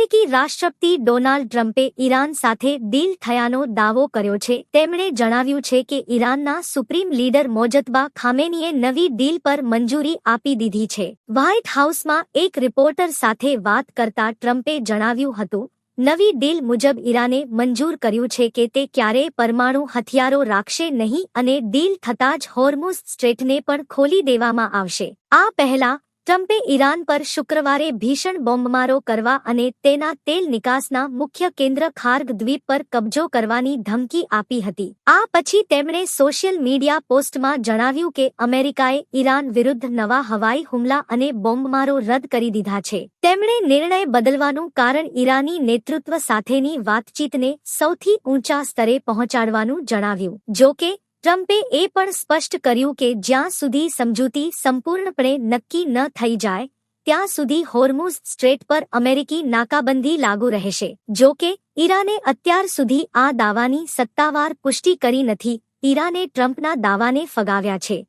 અમેરિકી રાષ્ટ્રપતિ ડોનાલ્ડ ટ્રમ્પે ઈરાન સાથે ડીલ થયાનો દાવો કર્યો છે. તેમણે જણાવ્યું છે કે ઈરાનના સુપ્રીમ લીડર મોજતબા ખામેનીએ નવી ડીલ પર મંજૂરી આપી દીધી છે. વ્હાઇટ હાઉસમાં એક રિપોર્ટર સાથે વાત કરતા ટ્રમ્પે જણાવ્યું હતું, નવી ડીલ મુજબ ઈરાને મંજૂર કર્યું છે કે તે ક્યારેય પરમાણુ હથિયારો રાખશે નહીં અને ડીલ થતાં જ હોર્મુઝ સ્ટ્રેટને પણ ખોલી દેવામાં આવશે. આ પહેલા ટ્રમ્પે ઈરાન પર શુક્રવારે ભીષણ બોમ્બમારો કરવા અને તેના તેલ નિકાસના મુખ્ય કેન્દ્ર ખાર્ગ દ્વીપ પર કબજો કરવાની ધમકી આપી હતી. આ પછી તેમણે સોશિયલ મીડિયા પોસ્ટમાં જણાવ્યું કે અમેરિકાએ ઈરાન વિરુદ્ધ નવા હવાઈ હુમલા અને બોમ્બમારો રદ કરી દીધા છે. તેમણે નિર્ણય બદલવાનું કારણ ઈરાની નેતૃત્વ સાથેની વાતચીતને સૌથી ઊંચા સ્તરે પહોંચાડવાનું જણાવ્યું. જો કે ટ્રમ્પે એ પણ સ્પષ્ટ કર્યું કે જ્યાં સુધી સમજૂતી સંપૂર્ણપણે નક્કી ન થઈ જાય ત્યાં સુધી હોર્મુઝ સ્ટ્રેટ પર અમેરિકી નાકાબંધી લાગુ રહેશે. જો કે ઈરાને અત્યાર સુધી આ દાવાની સત્તાવાર પુષ્ટિ કરી નથી. ઈરાને ટ્રમ્પના દાવાને ફગાવ્યા છે.